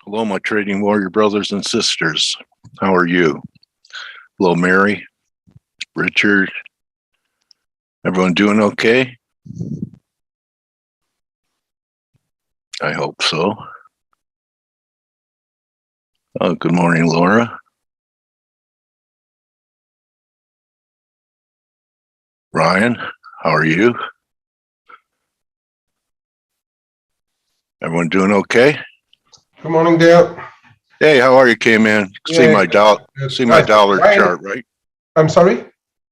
Hello, my trading warrior brothers and sisters. How are you? Hello, Mary, Richard. Everyone doing okay? I hope so. Oh, good morning, Laura. Ryan, how are you? Everyone doing okay? Good morning, Dale. Hey, how are you, K-Man? See my dollar Ryan, chart, right? I'm sorry?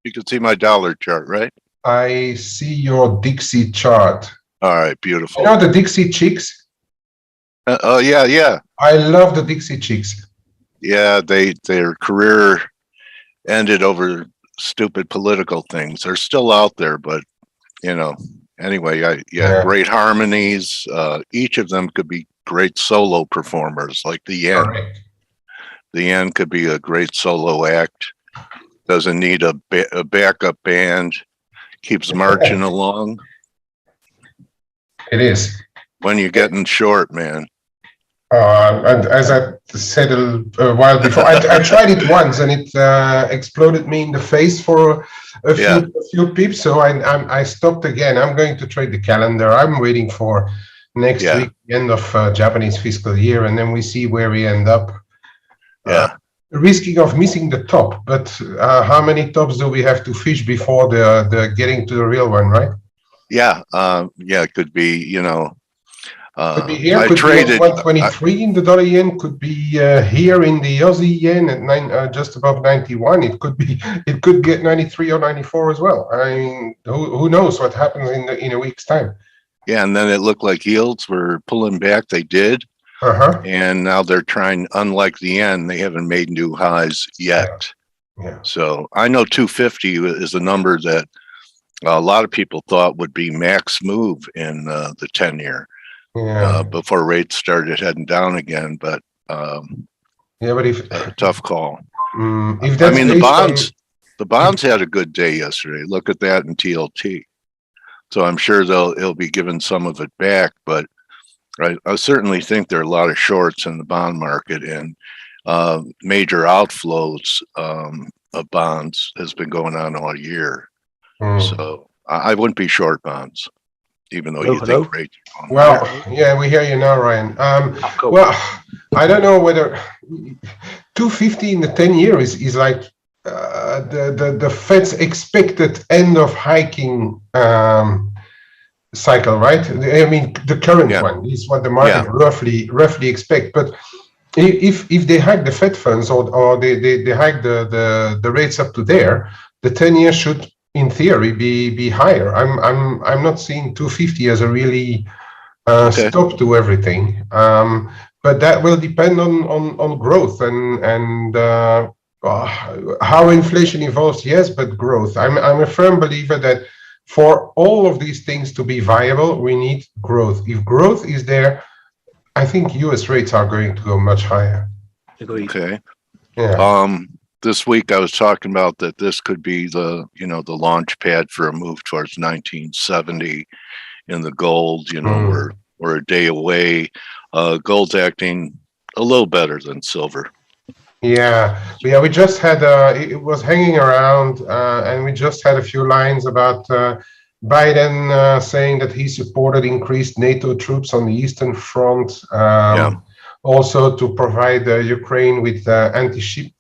You can see my dollar chart, right? I see your Dixie chart. All right, beautiful. You know the Dixie chicks? Yeah. I love the Dixie chicks. Yeah, their career ended over stupid political things. They're still out there, but anyway, great harmonies. Each of them could be great solo performers, like the Yen. Correct. The Yen could be a great solo act. Doesn't need a backup band. Keeps marching along. It is. When you're getting short, man. And as I said a while before, I tried it once and it exploded me in the face for a few pips. So I stopped again. I'm going to trade the calendar. I'm waiting for next week, the end of Japanese fiscal year, and then we see where we end up. Risking of missing the top, but how many tops do we have to fish before the getting to the real one, right? It could be, could be here, could be 123 in the dollar yen, could be here in the Aussie yen at just above 91. It could get 93 or 94 as well. I mean, who knows what happens in a week's time? Yeah, and then it looked like yields were pulling back. They did. And now they're trying, unlike the yen, they haven't made new highs yet. So I know 250 is a number that a lot of people thought would be max move in the 10-year before rates started heading down again. But but tough call. If that's the bonds had a good day yesterday. Look at that in TLT. So I'm sure it'll be giving some of it back, but I certainly think there are a lot of shorts in the bond market, and major outflows of bonds has been going on all year. So I wouldn't be short bonds, even though you think rates are going well, yeah, we hear you now, Ryan. Well, I don't know whether 250 in the 10-year is like the Fed's expected end of hiking cycle, right? I mean, the current one is what the market roughly expect. But if they hike the Fed funds or they hike the rates up to there, the 10-year should, in theory, be higher. I'm not seeing 250 as a really stop to everything. But that will depend on growth and how inflation evolves. Yes, but growth. I'm a firm believer that for all of these things to be viable, we need growth. If growth is there, I think US rates are going to go much higher. Okay. Yeah. This week I was talking about that this could be the launch pad for a move towards 1970 in the gold. We're a day away. Gold's acting a little better than silver. Yeah, we just had it was hanging around, and we just had a few lines about Biden saying that he supported increased NATO troops on the Eastern Front, also to provide Ukraine with anti-ship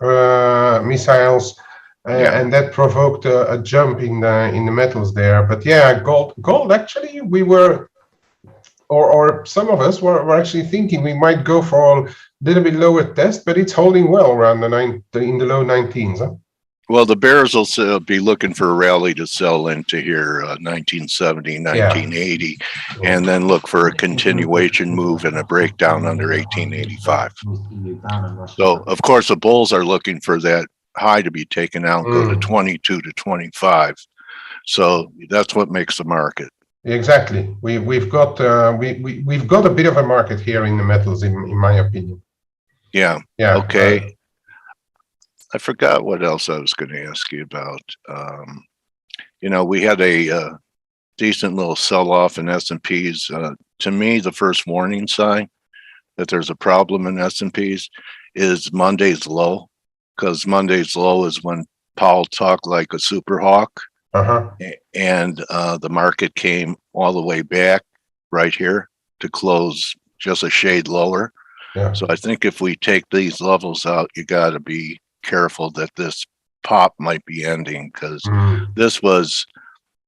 missiles, and that provoked a jump in the metals there. But yeah, gold actually we were, or some of us were actually thinking we might go for a little bit lower test, but it's holding well around in the low 19s. Huh? Well, the bears will be looking for a rally to sell into here, 1970, 1980, and then look for a continuation move and a breakdown under 1885. So, of course, the bulls are looking for that high to be taken out, go to 22 to 25. So that's what makes the market. Exactly. We've got a bit of a market here in the metals, in my opinion. Yeah. Okay. I forgot what else I was going to ask you about. We had a decent little sell-off in S&Ps. To me, the first warning sign that there's a problem in S&Ps is Monday's low, because Monday's low is when Powell talked like a super hawk, and the market came all the way back right here to close just a shade lower. Yeah. So I think if we take these levels out, you got to be careful that this pop might be ending, because this was,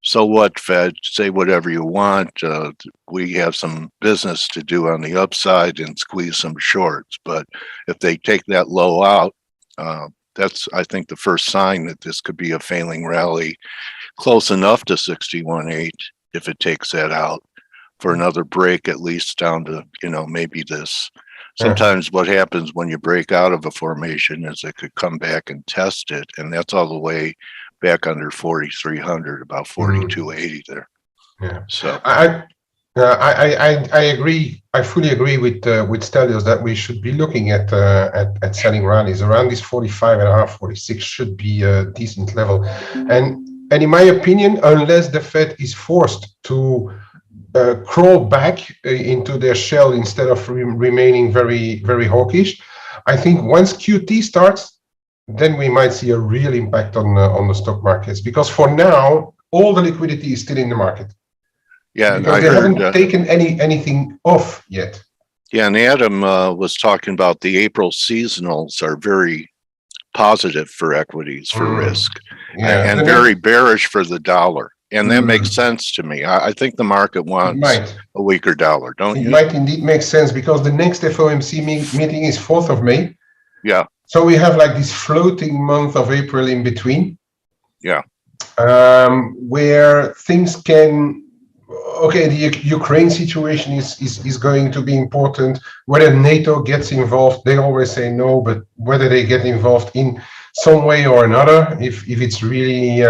so what, Fed, say whatever you want. We have some business to do on the upside and squeeze some shorts. But if they take that low out, that's, I think, the first sign that this could be a failing rally close enough to 61.8 if it takes that out for another break, at least down to, maybe this. Sometimes what happens when you break out of a formation is it could come back and test it, and that's all the way back under 4,300, about 4,280 there. Yeah. So I agree. I fully agree with Stelios that we should be looking at selling rallies around this 45.5, 46 should be a decent level, and in my opinion, unless the Fed is forced to crawl back into their shell instead of remaining very, very hawkish, I think once QT starts, then we might see a real impact on the stock markets, because for now all the liquidity is still in the market. Yeah, because they haven't taken anything off yet. Yeah, and Adam was talking about the April seasonals are very positive for equities, for risk, and very bearish for the dollar. And that makes sense to me. I think the market wants a weaker dollar, don't you? It might indeed make sense, because the next FOMC meeting is 4th of May. Yeah. So we have like this floating month of April in between. Yeah. Where things can, okay, the Ukraine situation is going to be important. Whether NATO gets involved, they always say no, but whether they get involved in some way or another, if it's really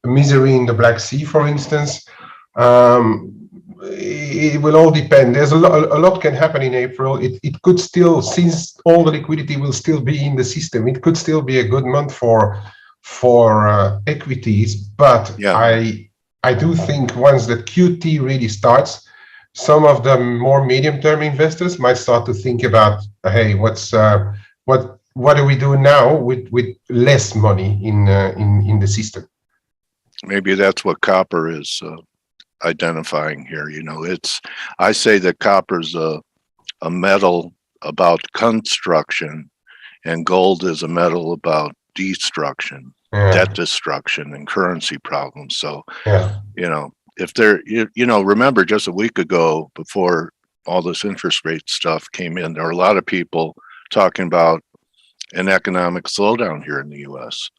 misery in the Black Sea, for instance, it will all depend. There's a lot can happen in April. It could still, since all the liquidity will still be in the system, it could still be a good month for equities. But I do think once the QT really starts, some of the more medium-term investors might start to think about, hey, what do we do now with less money in the system? Maybe that's what copper is identifying here. I say that copper's a metal about construction, and gold is a metal about destruction, debt destruction, and currency problems. So, if there, remember just a week ago, before all this interest rate stuff came in, there were a lot of people talking about an economic slowdown here in the U.S.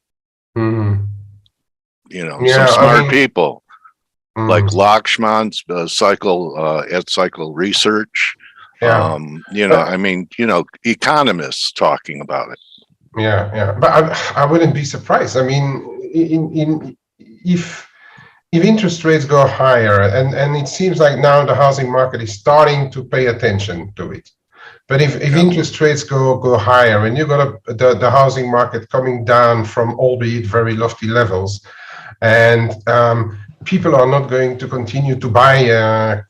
Some smart people like Lakshman's cycle research. Economists talking about it. But I wouldn't be surprised. I mean, if interest rates go higher, and it seems like now the housing market is starting to pay attention to it. But if interest rates go higher, and you got the housing market coming down from albeit very lofty levels, and people are not going to continue to buy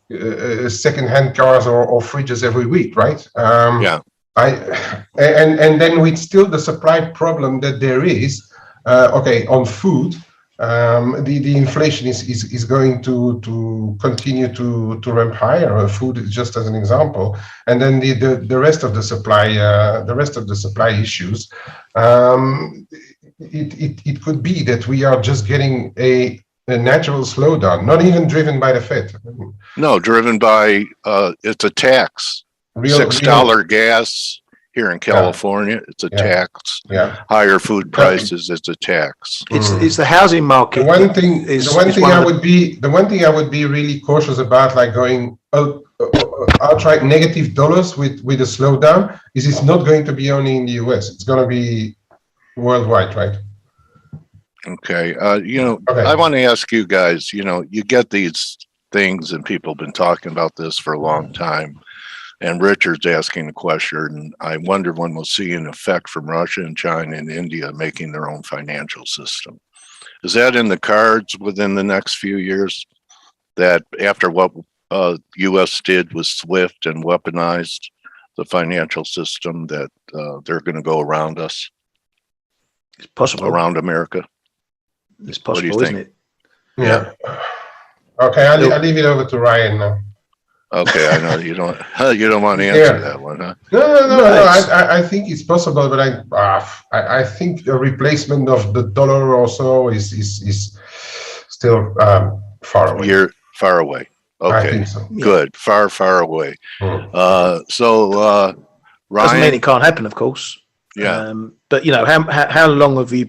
second-hand cars or fridges every week, right? And then with still the supply problem that there is, on food, the inflation is going to continue to ramp higher. Food is just as an example, and then the rest of the supply issues. It could be that we are just getting a natural slowdown, not even driven by the Fed. No, driven by it's a tax. $6 gas here in California, it's a tax. Higher food prices, it's a tax. It's the housing market. The one thing I would be really cautious about, like going outright negative dollars with a slowdown, is it's not going to be only in the US. It's going to be worldwide, right? Okay. I want to ask you guys, you get these things, and people have been talking about this for a long time. And Richard's asking a question, and I wonder when we'll see an effect from Russia and China and India making their own financial system. Is that in the cards within the next few years, that after what U.S. did with SWIFT and weaponized the financial system, that they're going to go around us, It's possible. around America? It's What do you possible, isn't think? it? Yeah. Okay, I'll leave it over to Ryan now. Okay, I know you don't want to answer that one, huh? No. I think it's possible, but I think a replacement of the dollar also is still far away. You're far away. Okay, I think so. good. Far away. Mm. Ryan, Doesn't mean it can't happen, of course. yeah, But you know, how long have we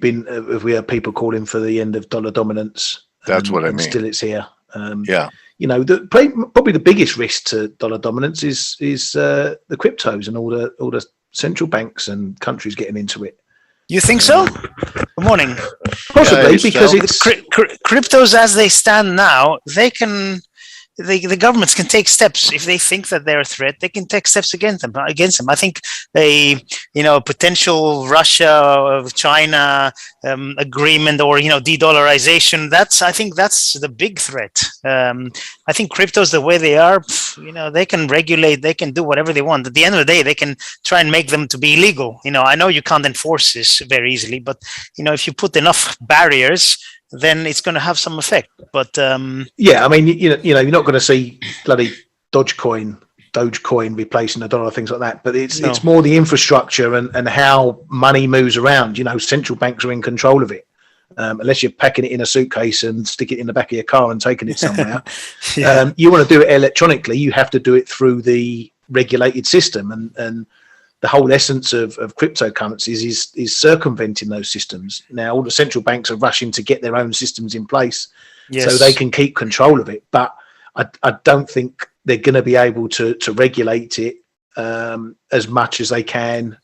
had people calling for the end of dollar dominance? That's what I and mean. Still, it's here. Yeah. You know, probably the biggest risk to dollar dominance is the cryptos and all the central banks and countries getting into it. You think so? Good morning. Possibly, Yeah, because so- it's Cryptos as they stand now, the governments can take steps if they think that they're a threat. They can take steps against them. I think a potential Russia China agreement, or de-dollarization. I think that's the big threat. I think cryptos, the way they are, they can regulate, they can do whatever they want. At the end of the day, they can try and make them to be illegal. I know you can't enforce this very easily, but if you put enough barriers, then it's going to have some effect. But yeah, I mean, you're not going to see bloody Dogecoin replacing the dollar, things like that. But it's more the infrastructure and how money moves around. Central banks are in control of it. Unless you're packing it in a suitcase and stick it in the back of your car and taking it somewhere. Yeah. You want to do it electronically, you have to do it through the regulated system, and the whole essence of cryptocurrencies is circumventing those systems. Now, all the central banks are rushing to get their own systems in place so they can keep control of it. But I don't think they're going to be able to regulate it as much as they can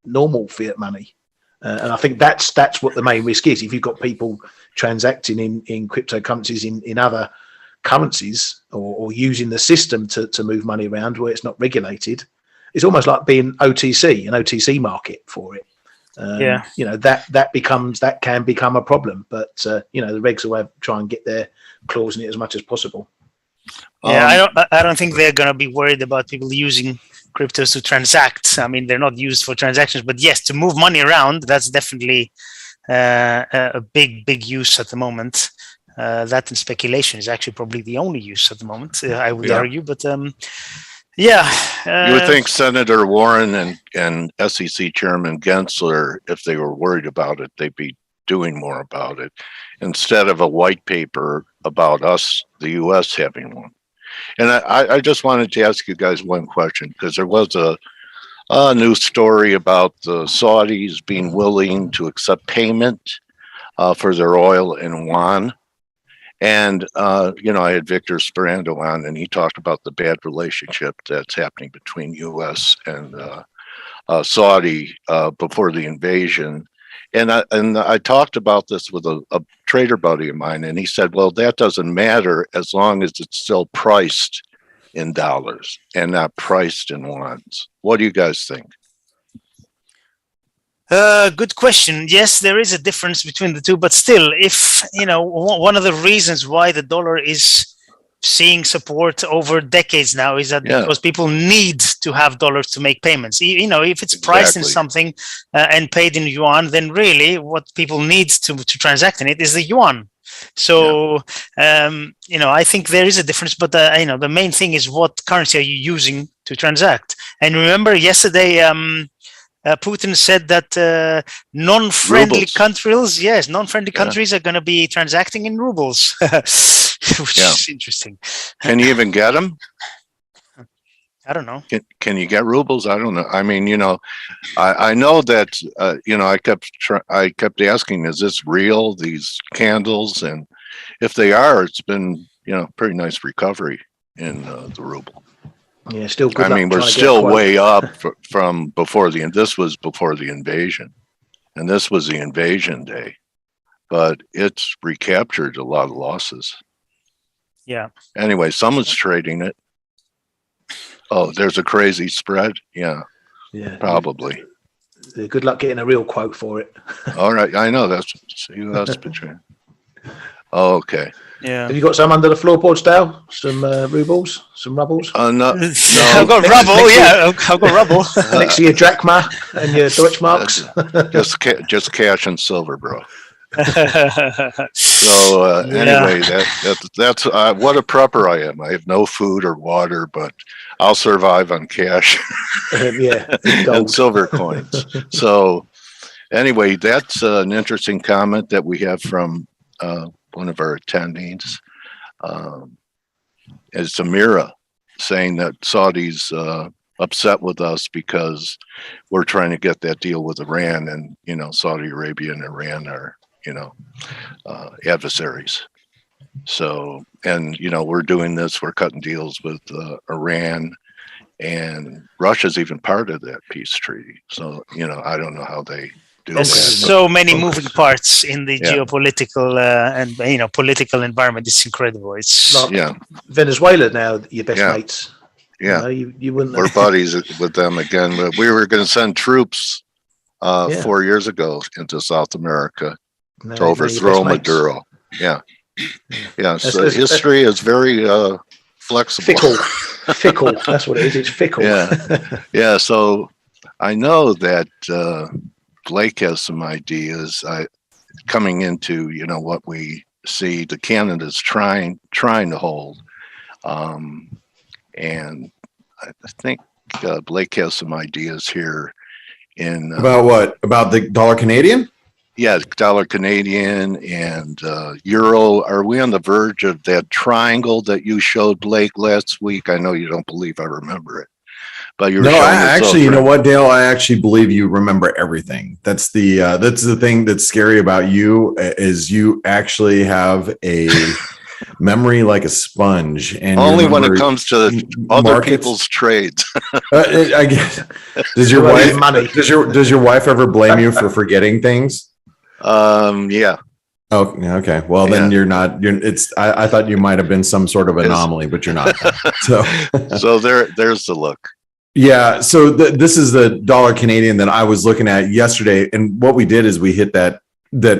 normal fiat money. And I think that's what the main risk is. If you've got people transacting in cryptocurrencies in other currencies or using the system to move money around where it's not regulated, it's almost like being an OTC market for it. That can become a problem. But the regs will try and get their claws in it as much as possible. Yeah, I don't think they're going to be worried about people using cryptos to transact. I mean, they're not used for transactions, but yes, to move money around, that's definitely a big use at the moment. That and speculation is actually probably the only use at the moment, I would argue. But you would think Senator Warren and SEC Chairman Gensler, if they were worried about it, they'd be doing more about it instead of a white paper about us, the U.S. having one. And I just wanted to ask you guys one question, because there was a news story about the Saudis being willing to accept payment for their oil in yuan. And, I had Victor Sperando on, and he talked about the bad relationship that's happening between U.S. and Saudi before the invasion. And I talked about this with a trader buddy of mine, and he said, well, that doesn't matter as long as it's still priced in dollars and not priced in yuans. What do you guys think? Good question. Yes, there is a difference between the two, but still, if one of the reasons why the dollar is seeing support over decades now is that because people need to have dollars to make payments. If it's priced in something and paid in yuan, then really what people need to transact in it is the yuan. So I think there is a difference, but the main thing is what currency are you using to transact. And remember yesterday Putin said that non-friendly countries are going to be transacting in rubles, which is interesting. Can you even get them? I don't know. Can you get rubles? I don't know. I mean, I know that I kept asking, is this real? These candles, and if they are, it's been pretty nice recovery in the ruble. Yeah, still good. I mean, we're still way up from before this was before the invasion, and this was the invasion day, but it's recaptured a lot of losses. Yeah. Anyway, someone's trading it. Oh, there's a crazy spread. Yeah. Probably. Good luck getting a real quote for it. All right, I know that's between. Oh, okay. Yeah. Have you got some under the floorboards, Dale? Some rubles, some rubbles No, I've got rubble. Yeah, I've got rubble. next to your drachma and your Deutschmarks. just cash and silver, bro. Yeah. So anyway, that's what a prepper I am. I have no food or water, but I'll survive on cash Yeah, and gold. silver coins. So anyway, that's an interesting comment that we have from one of our attendees. It's Amira saying that Saudi's upset with us because we're trying to get that deal with Iran, and Saudi Arabia and Iran are adversaries. So, and we're doing this, we're cutting deals with Iran, and Russia's even part of that peace treaty. So, I don't know how they do There's that. so many moving parts in the Yeah. geopolitical and political environment. It's incredible. It's Like Venezuela now, your best Yeah. mates. Yeah, You wouldn't. we're buddies with them again. But we were going to send troops 4 years ago into South America No, to overthrow Maduro. Yeah. So history is very flexible. Fickle. That's what it is. It's fickle. Yeah. So I know that Blake has some ideas coming into what we see the Canada's trying to hold, and I think Blake has some ideas here in about what? About the dollar Canadian? Yeah, dollar Canadian and euro. Are we on the verge of that triangle that you showed Blake last week? I know you don't believe I remember it, but you were No, showing I us actually, you over- know what, Dale? I actually believe you remember everything. That's the thing that's scary about you is you actually have a memory like a sponge, and you only when it remember comes to other markets. people's trades. I guess. Does your Well, wife money. Does your wife ever blame you for forgetting things? Yeah. Oh, okay. Well, then you're not. I thought you might have been some sort of anomaly, but you're not. So, So there's the look. yeah. So this is the dollar Canadian that I was looking at yesterday, and what we did is we hit that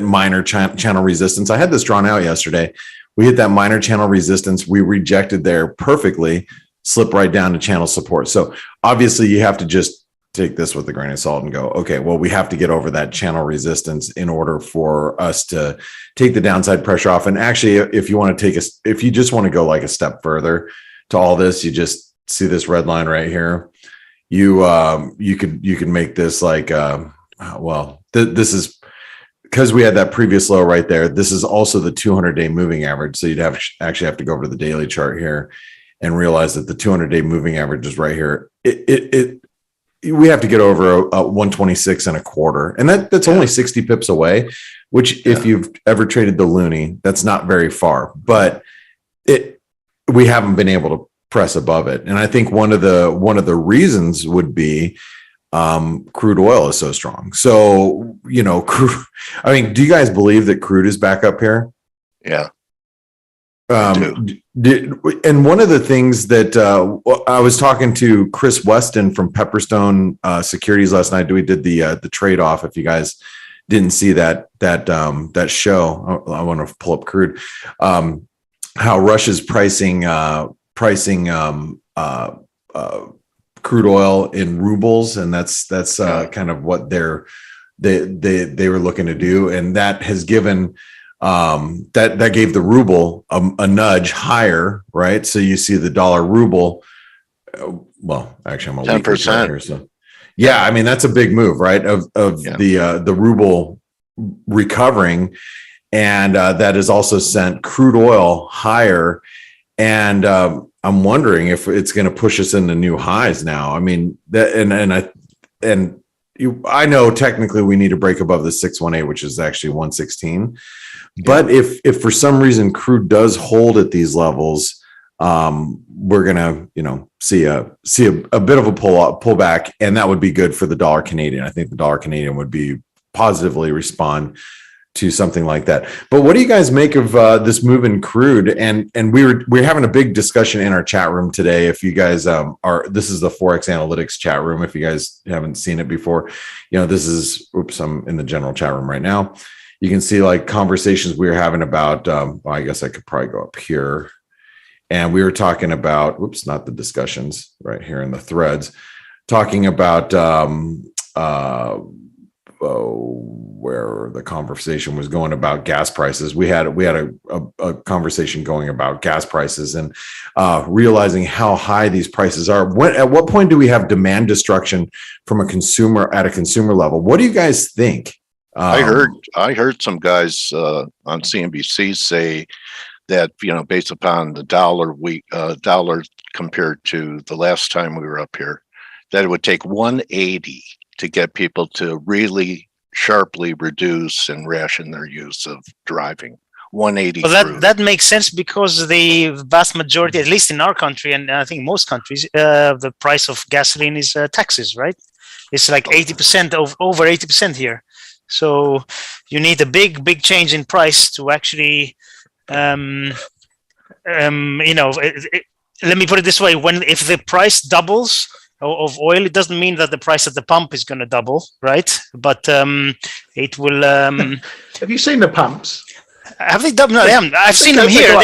minor channel resistance. I had this drawn out yesterday. We hit that minor channel resistance. We rejected there perfectly, slip right down to channel support. So obviously, you have to just take this with a grain of salt and go, okay, well, we have to get over that channel resistance in order for us to take the downside pressure off. And actually, if you want to if you just want to go like a step further to all this, you just see this red line right here. You could make this like, this is because we had that previous low right there. This is also the 200-day moving average. So you'd actually have to go over to the daily chart here and realize that the 200-day moving average is right here. We have to get over a 126.25, and that's only 60 pips away, which if you've ever traded the loonie, that's not very far, but we haven't been able to press above it. And I think one of the reasons would be crude oil is so strong. So, crude, I mean, do you guys believe that crude is back up here? Yeah. And one of the things that I was talking to Chris Weston from Pepperstone Securities last night. We did the trade off. If you guys didn't see that show, I want to pull up crude. How Russia's pricing crude oil in rubles, and that's kind of what they were looking to do, and that has given. That gave the ruble a nudge higher, right? So you see the dollar ruble. Well, actually, I'm a 10% here. So, yeah, I mean that's a big move, right? Of the ruble recovering, and that has also sent crude oil higher. And I'm wondering if it's going to push us into new highs now. I mean that, I know technically we need to break above the 618, which is actually 116. But if for some reason crude does hold at these levels, we're gonna see a bit of a pullback, and that would be good for the dollar Canadian. I think the dollar Canadian would be positively respond to something like that. But what do you guys make of this move in crude? And we're having a big discussion in our chat room today. If you guys this is the ForexAnalytix chat room. If you guys haven't seen it before, this is I'm in the general chat room right now. you can see like conversations we were having about, well, I guess I could probably go up here. And we were talking about, whoops, not the discussions right here in the threads, talking about where the conversation was going about gas prices. We had a conversation going about gas prices and realizing how high these prices are. At what point do we have demand destruction from a consumer at a consumer level? What do you guys think? I heard some guys on CNBC say that, based upon the dollar compared to the last time we were up here, that it would take 180 to get people to really sharply reduce and ration their use of driving. 180. Well, that makes sense because the vast majority, at least in our country, and I think most countries, the price of gasoline is taxes, right? It's like 80% over 80% here. So you need a big change in price to actually, let me put it this way: if the price doubles of oil, it doesn't mean that the price at the pump is going to double, right? But it will. Have you seen the pumps? Have they doubled? No, they haven't. I've seen them here.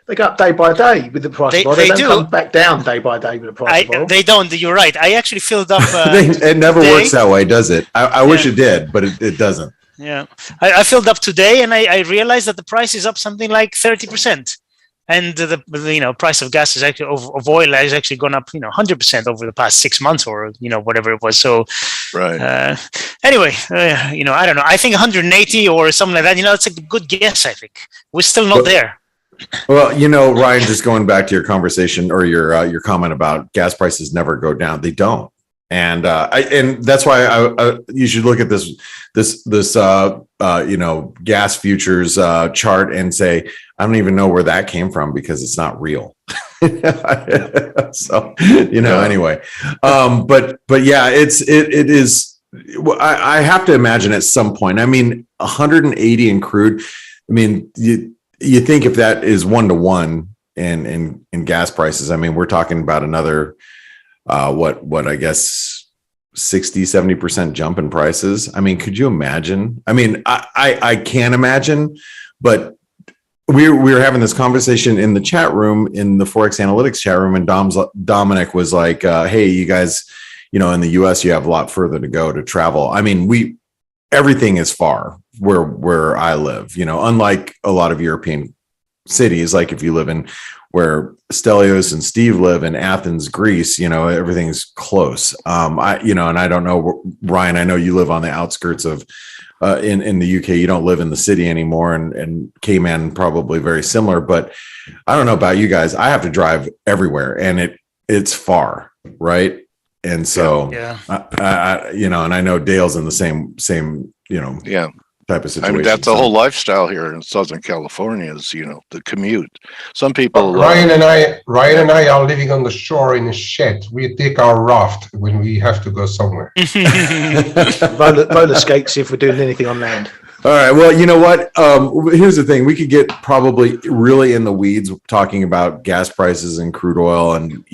They go up day by day with the price of oil. They don't come back down day by day with the price of oil. They don't. You're right. I actually filled up. It never works that way, does it? I wish it did, but it doesn't. Yeah, I filled up today, and I realized that the price is up something like 30%, and the price of gas is actually of oil has actually gone up 100% over the past 6 months, or whatever it was. So, right. Anyway, I don't know. I think 180 or something like that. It's a good guess. I think we're still not there. Well, Ryan, just going back to your conversation or your comment about gas prices never go down. They don't. And that's why you should look at this gas futures chart and say, I don't even know where that came from because it's not real. So, anyway, but yeah, it is. I have to imagine at some point. I mean, 180 in crude. I mean, you think if that is 1-to-1 in gas prices, I mean, we're talking about another. What I guess 60-70% jump in prices. I mean, could you imagine? I mean, I can't imagine, but we were having this conversation in the chat room, in the ForexAnalytix chat room, and Dominic was like, hey, you guys, in the US you have a lot further to go to travel. I mean, everything is far where I live, unlike a lot of European cities, like if you live in where Stelios and Steve live in Athens, Greece, everything's close. And I don't know, Ryan, I know you live on the outskirts of, in the UK, you don't live in the city anymore, and Kman probably very similar, but I don't know about you guys. I have to drive everywhere and it's far. Right. And so, yeah. And I know Dale's in the same, type of situation. I mean, that's the whole lifestyle here in Southern California is, the commute. Some people. Ryan and I are living on the shore in a shed. We take our raft when we have to go somewhere. roller skates if we're doing anything on land. All right. Well, you know what? Here's the thing. We could get probably really in the weeds talking about gas prices and crude oil. And,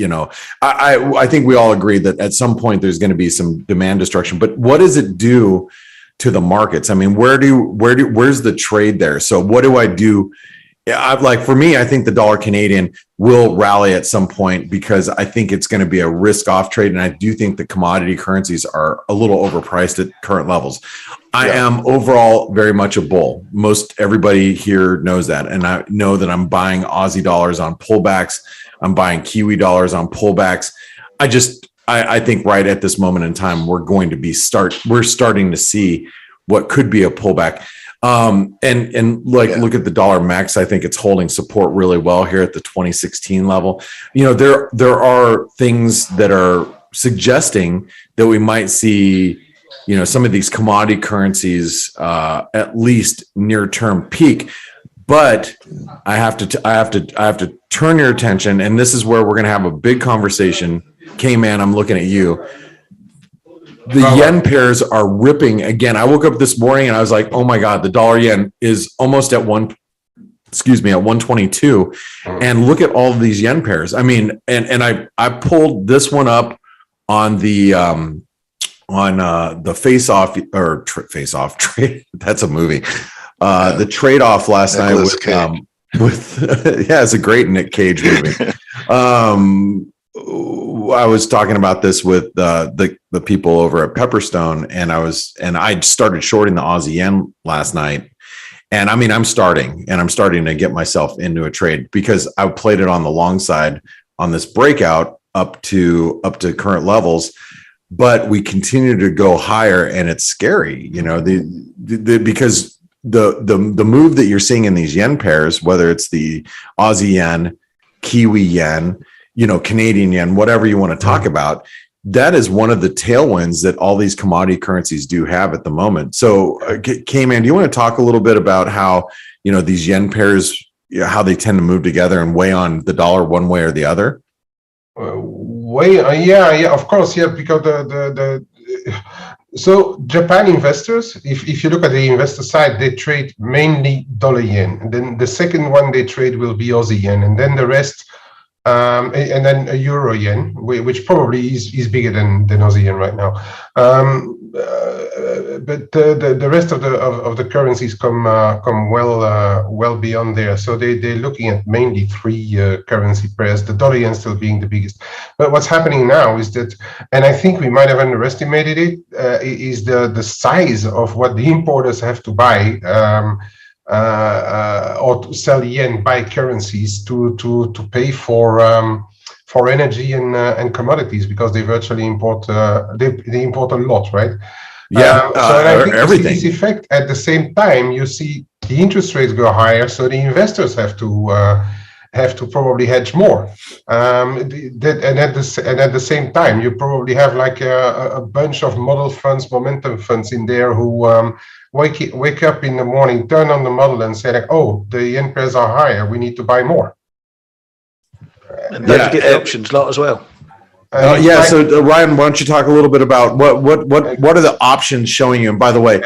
I think we all agree that at some point there's going to be some demand destruction. But what does it do to the markets? I mean, where's the trade there? So what do I do? For me, I think the dollar Canadian will rally at some point because I think it's going to be a risk off trade. And I do think the commodity currencies are a little overpriced at current levels. I am overall very much a bull. Most everybody here knows that. And I know that I'm buying Aussie dollars on pullbacks. I'm buying Kiwi dollars on pullbacks. I think right at this moment in time, we're starting to see what could be a pullback. Look at the dollar max. I think it's holding support really well here at the 2016 level. There are things that are suggesting that we might see, some of these commodity currencies at least near term peak. But I have to turn your attention, and this is where we're going to have a big conversation. Kman, I'm looking at you. The yen pairs are ripping again. I woke up this morning and I was like, oh my God, the dollar yen is almost at 122. And look at all of these yen pairs. I mean, and I pulled this one up on the the face-off or face-off trade. That's a movie. The trade-off last Nicolas night Cage. with yeah, it's a great Nick Cage movie. I was talking about this with the people over at Pepperstone, and I started shorting the Aussie yen last night. And I mean, I'm starting to get myself into a trade because I played it on the long side on this breakout up to current levels, but we continue to go higher, and it's scary, you know, because the move that you're seeing in these yen pairs, whether it's the Aussie yen, Kiwi yen, you know, Canadian yen, whatever you want to talk about, that is one of the tailwinds that all these commodity currencies do have at the moment. So, Kman, do you want to talk a little bit about how, you know, these yen pairs, how they tend to move together and weigh on the dollar one way or the other? Yeah, of course, yeah, because so Japan investors, if you look at the investor side, they trade mainly dollar yen, and then the second one they trade will be Aussie yen, and then the rest. And then a euro yen, which probably is bigger than Aussie yen right now. But the rest of the currencies come well beyond there. So they're looking at mainly three currency pairs. The dollar yen still being the biggest. But what's happening now is that, and I think we might have underestimated it, is the size of what the importers have to buy. Or to sell yen, buy currencies to pay for energy and commodities, because they virtually import they import a lot, right? Yeah, so and I think everything. this effect at the same time, you see the interest rates go higher, so the investors have to probably hedge more. And at the same time, you probably have like a bunch of model funds, momentum funds in there who wake up in the morning, turn on the model and say like, oh, the yen pairs are higher, we need to buy more. And don't forget the options lot as well. So Ryan, why don't you talk a little bit about what are the options showing you? And by the way,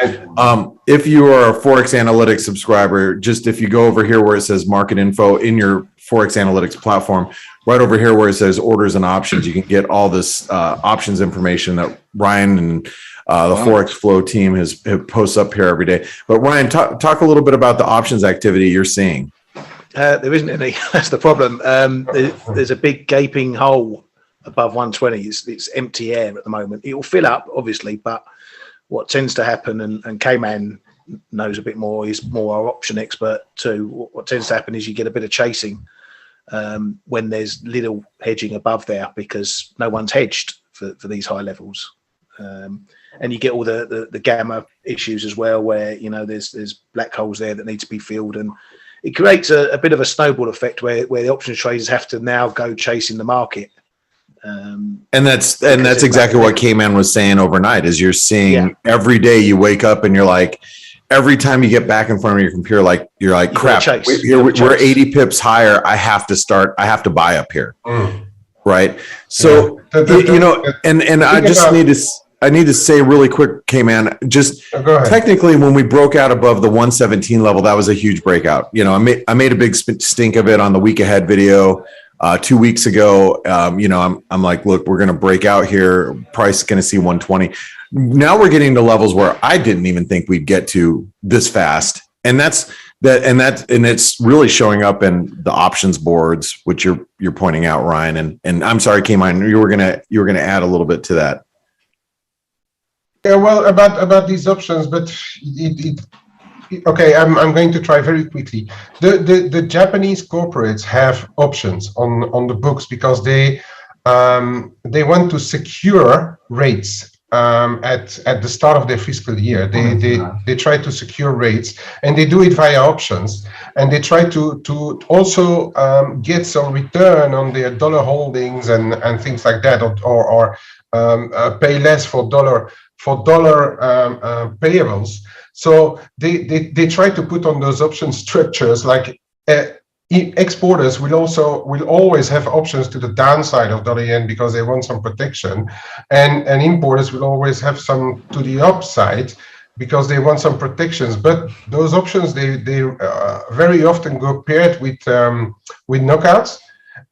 if you are a ForexAnalytix subscriber, just if you go over here where it says market info in your ForexAnalytix platform, right over here where it says orders and options, you can get all this options information that Ryan and the Forex Flow team has posts up here every day. But Ryan, talk a little bit about the options activity you're seeing. There isn't any. That's the problem. There's a big gaping hole above 120. It's empty air at the moment. It will fill up, obviously, but what tends to happen, and Kman knows a bit more, he's more our option expert too. What tends to happen is you get a bit of chasing when there's little hedging above there, because no one's hedged for these high levels. And you get all the gamma issues as well, where, you know, there's black holes there that need to be filled, and it creates a bit of a snowball effect where the options traders have to now go chasing the market. And that's exactly what Kman was saying overnight. Is you're seeing every day you wake up and you're like, every time you get back in front of your computer, you're like crap, we're 80 pips higher. I have to buy up here. Right. So, you know, and I just need to say really quick, Kman, just technically when we broke out above the 117 level, that was a huge breakout. You know, I made a big stink of it on the week ahead video 2 weeks ago. You know, I'm like, look, we're going to break out here. Price is going to see 120. Now we're getting to levels where I didn't even think we'd get to this fast. And it's really showing up in the options boards, which you're pointing out, Ryan. And I'm sorry, Kman, you were gonna add a little bit to that. Yeah, well, about these options, but okay, I'm going to try very quickly. The Japanese corporates have options on the books because they want to secure rates at the start of their fiscal year. They try to secure rates, and they do it via options, and they try to also get some return on their dollar holdings and things like that, or pay less for dollar payables. So they try to put on those option structures, like exporters will always have options to the downside of dollar yen because they want some protection, and importers will always have some to the upside because they want some protections. But those options they very often go paired with knockouts,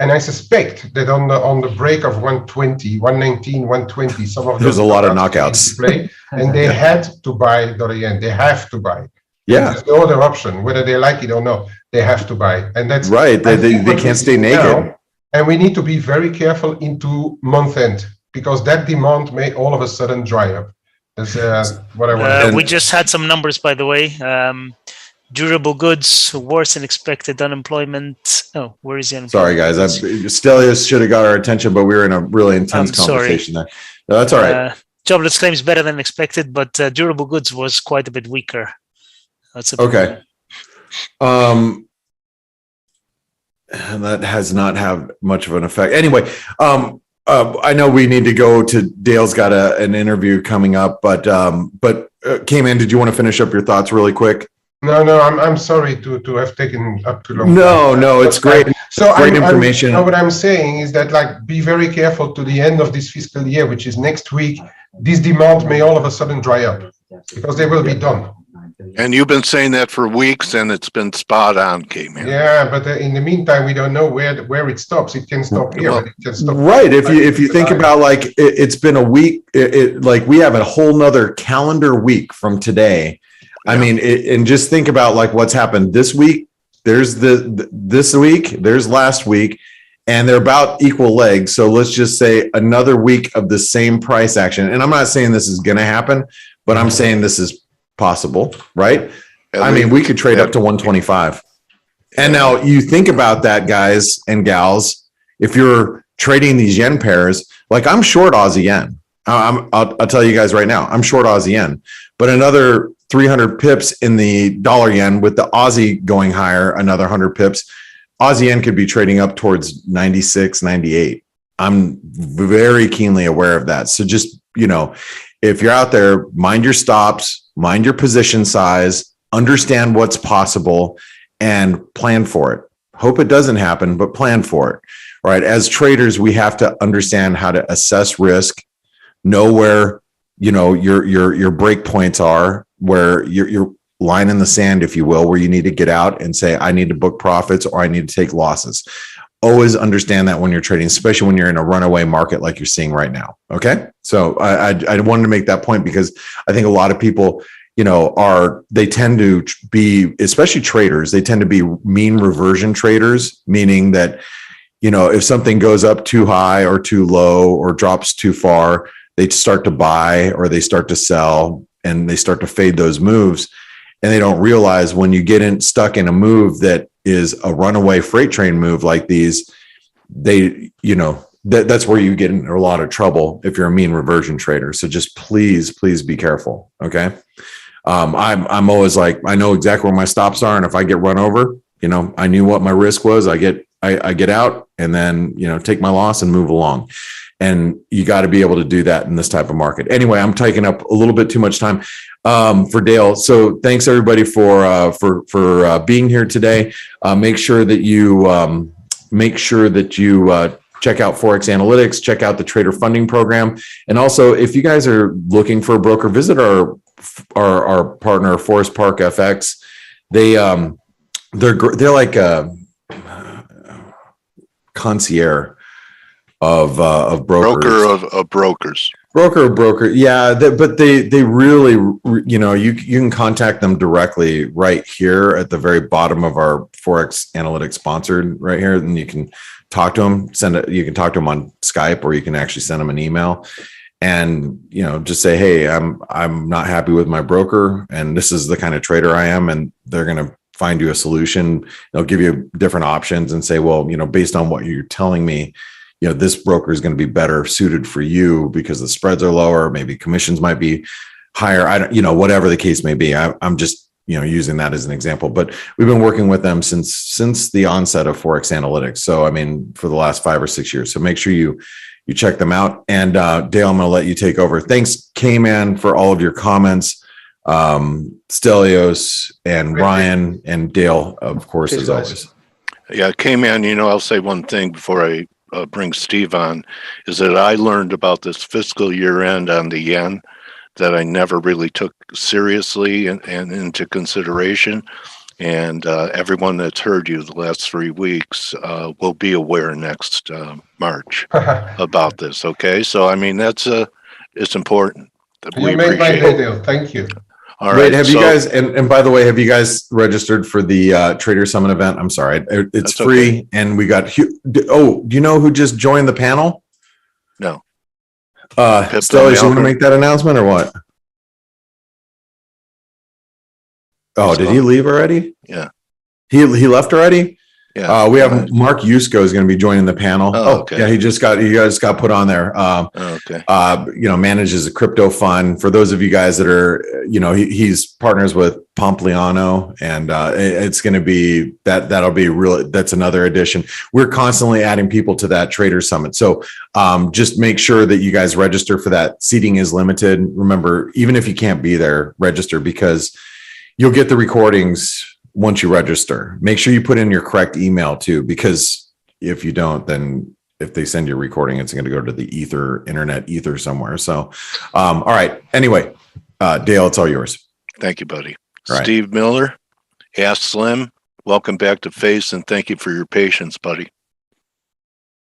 And I suspect that on the break of 120, 119, 120, some of there's those a lot of knockouts. play, and they had to buy dollar yen. They have to buy. Yeah. There's no other option, whether they like it or not. They have to buy, and that's right. They what can't we stay see naked. now. And we need to be very careful into month end, because that demand may all of a sudden dry up. That's what I want. We just had some numbers, by the way. Durable goods, worse than expected unemployment. Oh, where is the unemployment? Sorry, guys. Stelios should have got our attention, but we were in a really intense conversation there. No, that's all right. Jobless claims better than expected, but durable goods was quite a bit weaker. That's okay. And that has not had much of an effect. Anyway, I know we need to go to Dale's got an interview coming up, but Kman, did you want to finish up your thoughts really quick? No, I'm sorry to have taken up too long. No, it's great. So great information. What I'm saying is that, like, be very careful to the end of this fiscal year, which is next week. This demand may all of a sudden dry up because they will be done. And you've been saying that for weeks, and it's been spot on, Kman. Yeah, but in the meantime, we don't know where it stops. It can stop here, but it can stop. Right. If you think about, like, it's been a week, like we have a whole nother calendar week from today. Yeah. I mean, and just think about, like, what's happened this week. There's this week, there's last week, and they're about equal legs. So let's just say another week of the same price action. And I'm not saying this is going to happen, but I'm saying this is possible, right? I mean, we could trade up to 125. And now you think about that, guys and gals, if you're trading these yen pairs, like, I'm short Aussie yen. I'll tell you guys right now, I'm short Aussie yen, but another 300 pips in the dollar yen with the Aussie going higher, another 100 pips, Aussie yen could be trading up towards 96, 98. I'm very keenly aware of that. So just, if you're out there, mind your stops, mind your position size, understand what's possible, and plan for it. Hope it doesn't happen, but plan for it. All right. As traders, we have to understand how to assess risk, know where, your break points are, where your line in the sand, if you will, where you need to get out and say, I need to book profits or I need to take losses. Always understand that when you're trading, especially when you're in a runaway market like you're seeing right now. Okay. So I wanted to make that point because I think a lot of people, they tend to be, especially traders, they tend to be mean reversion traders, meaning that, if something goes up too high or too low or drops too far, they start to buy or they start to sell and they start to fade those moves. And they don't realize when you get stuck in a move that is a runaway freight train move like these, that's where you get in a lot of trouble if you're a mean reversion trader. So just please be careful. Okay. I'm always like, I know exactly where my stops are. And if I get run over, I knew what my risk was. I get out and then, take my loss and move along. And you got to be able to do that in this type of market. Anyway, I'm taking up a little bit too much time for Dale. So thanks everybody for being here today. Make sure that you check out ForexAnalytix, check out the Trader Funding Program, and also if you guys are looking for a broker, visit our partner Forest Park FX. They're like a concierge of brokers. Broker. Yeah. But they really, you can contact them directly right here at the very bottom of our ForexAnalytix sponsored right here. And you can talk to them, you can talk to them on Skype, or you can actually send them an email and, just say, hey, I'm not happy with my broker and this is the kind of trader I am. And they're going to find you a solution. They'll give you different options and say, well, based on what you're telling me, this broker is going to be better suited for you because the spreads are lower, maybe commissions might be higher. Whatever the case may be. I'm just, using that as an example, but we've been working with them since the onset of ForexAnalytix. So, for the last 5 or 6 years. So make sure you check them out. And Dale, I'm going to let you take over. Thanks, Kman, for all of your comments. Stelios and Ryan and Dale, of course, as always. Yeah, Kman, I'll say one thing before I bring Steve on, is that I learned about this fiscal year end on the yen that I never really took seriously and into consideration. And everyone that's heard you the last 3 weeks will be aware next March about this. Okay, so I mean it's important. You made my day, Dale. Thank you. All Wait, right. have you guys, and by the way, have you guys registered for the Trader Summit event? I'm sorry, it's free, okay. And we got, oh, do you know who just joined the panel? No. Stella, you want to make that announcement or what? Oh, did he leave already? Yeah. He left already? Yeah. We have Mark Yusko is going to be joining the panel. Oh, okay. Yeah, he just got put on there. Okay. Manages a crypto fund. For those of you guys that are, he's partners with Pompliano, and it's going to be that'll be really, that's another addition. We're constantly adding people to that Trader Summit. So just make sure that you guys register for that. Seating is limited. Remember, even if you can't be there, register, because you'll get the recordings once you register. Make sure you put in your correct email too, because if you don't, then if they send you a recording, it's going to go to the internet ether somewhere. So, all right. Anyway, Dale, it's all yours. Thank you, buddy. All right. Steve Miller, Ask Slim, welcome back to F.A.C.E, and thank you for your patience, buddy.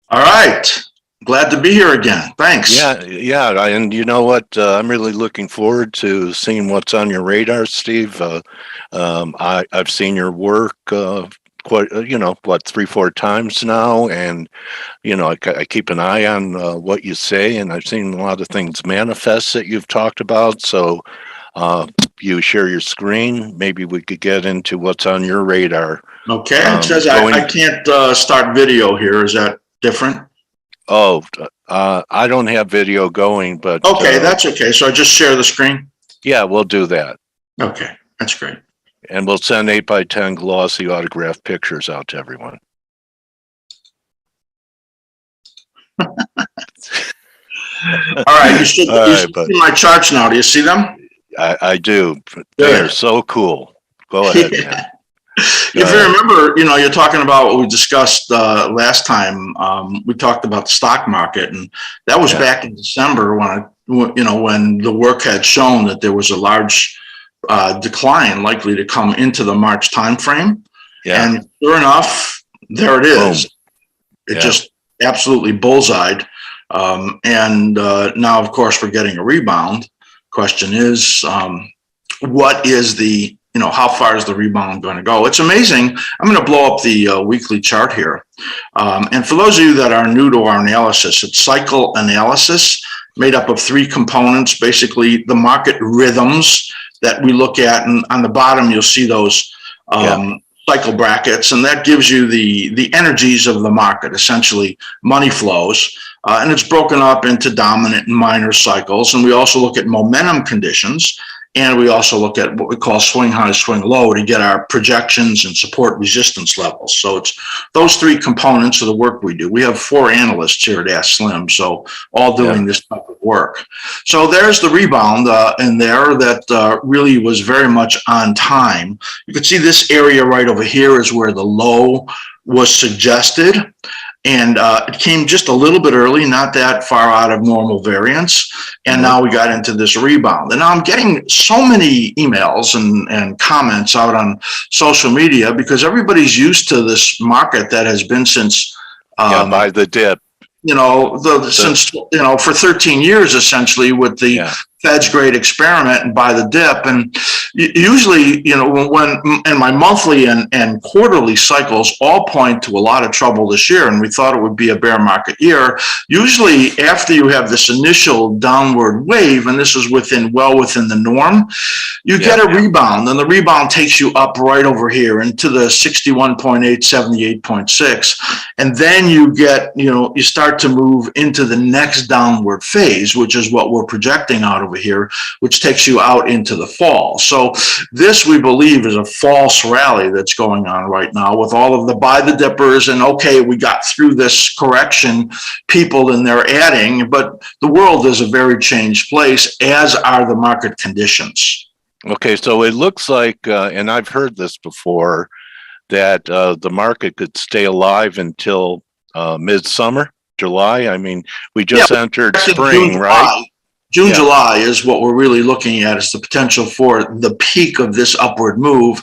All right. Glad to be here again. Thanks. Yeah. And you know what? I'm really looking forward to seeing what's on your radar, Steve. I've seen your work quite, 3-4 times now, and I keep an eye on what you say, and I've seen a lot of things manifest that you've talked about. So you share your screen. Maybe we could get into what's on your radar. Okay. It says I can't start video here. Is that different? Oh, I don't have video going, but okay, that's okay. So I just share the screen. Yeah, we'll do that. Okay, that's great. And we'll send 8x10 glossy autographed pictures out to everyone. All right, you should see my charts now. Do you see them? I do. They're so cool. Go ahead, man. If you remember, you're talking about what we discussed last time. We talked about the stock market, and that was back in December when the work had shown that there was a large decline likely to come into the March timeframe. Yeah. And sure enough, there it is. Boom. It just absolutely bullseyed. And now, of course, we're getting a rebound. Question is, what is the how far is the rebound going to go? It's amazing. I'm going to blow up the weekly chart here. And for those of you that are new to our analysis, it's cycle analysis made up of 3 components, basically the market rhythms that we look at. And on the bottom, you'll see those cycle brackets, and that gives you the energies of the market, essentially money flows. And it's broken up into dominant and minor cycles. And we also look at momentum conditions. And we also look at what we call swing high, swing low to get our projections and support resistance levels. So it's those 3 components of the work we do. We have 4 analysts here at Ask Slim, so all doing this type of work. So there's the rebound in there that really was very much on time. You can see this area right over here is where the low was suggested. And it came just a little bit early, not that far out of normal variance. And now we got into this rebound. And now I'm getting so many emails and comments out on social media because everybody's used to this market that has been since by the dip. Since for 13 years essentially with the Fed's great experiment and buy the dip. And usually, when in my monthly and quarterly cycles all point to a lot of trouble this year, and we thought it would be a bear market year. Usually after you have this initial downward wave, and this is well within the norm, you get a rebound, and the rebound takes you up right over here into the 61.8, 78.6. And then you get, you start to move into the next downward phase, which is what we're projecting out over here, which takes you out into the fall. So this, we believe, is a false rally that's going on right now with all of the buy the dippers and okay, we got through this correction people and they're adding, but the world is a very changed place, as are the market conditions. Okay, so it looks like, and I've heard this before, that the market could stay alive until midsummer, July. I mean, we just entered spring, June, right? June, July is what we're really looking at, is the potential for the peak of this upward move.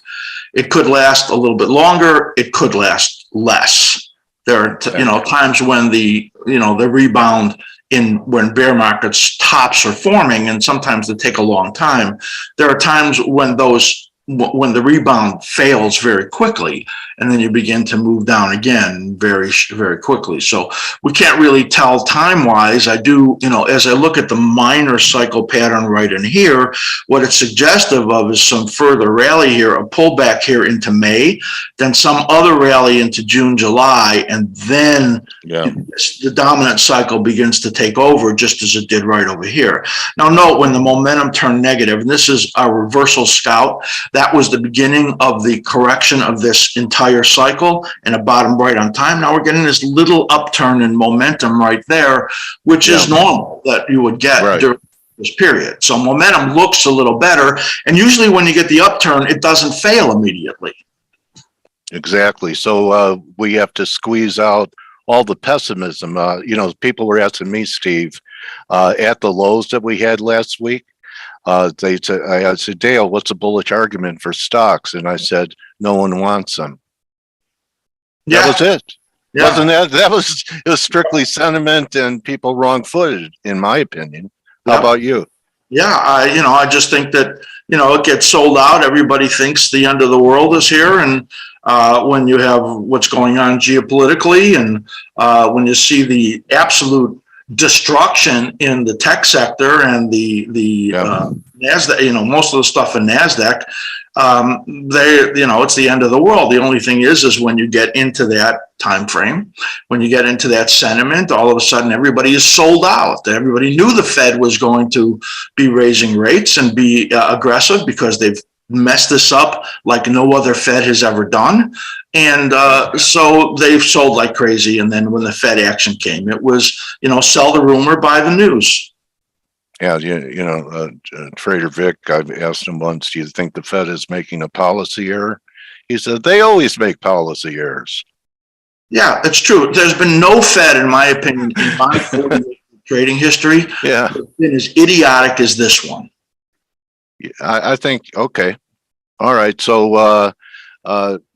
It could last a little bit longer. It could last less. There are, times when the rebound when bear markets tops are forming, and sometimes they take a long time. There are times when the rebound fails very quickly, and then you begin to move down again very, very quickly. So we can't really tell time-wise. I do, as I look at the minor cycle pattern right in here, what it's suggestive of is some further rally here, a pullback here into May, then some other rally into June, July, and then the dominant cycle begins to take over, just as it did right over here. Now note, when the momentum turned negative, and this is our reversal scout, that was the beginning of the correction of this entire cycle, and a bottom right on time. Now we're getting this little upturn in momentum right there, which is normal that you would get during this period. So momentum looks a little better, and usually when you get the upturn, it doesn't fail immediately. Exactly. So we have to squeeze out all the pessimism. People were asking me, Steve, at the lows that we had last week, I said, Dale, what's a bullish argument for stocks? And I said, no one wants them. That was it. Yeah. Wasn't that? It was strictly sentiment and people wrong-footed, in my opinion. How about you? Yeah, I just think that, it gets sold out. Everybody thinks the end of the world is here. And when you have what's going on geopolitically, and when you see the absolute destruction in the tech sector and the NASDAQ, most of the stuff in NASDAQ, it's the end of the world. The only thing is when you get into that time frame, when you get into that sentiment, all of a sudden everybody is sold out. Everybody knew the Fed was going to be raising rates and be aggressive, because they've messed this up like no other Fed has ever done. And so they've sold like crazy. And then when the Fed action came, it was, sell the rumor, buy the news. Yeah, Trader Vic, I've asked him once, do you think the Fed is making a policy error? He said, they always make policy errors. Yeah, it's true. There's been no Fed, in my opinion, in my 40 trading history, that's been as idiotic as this one. I think, okay. All right. So,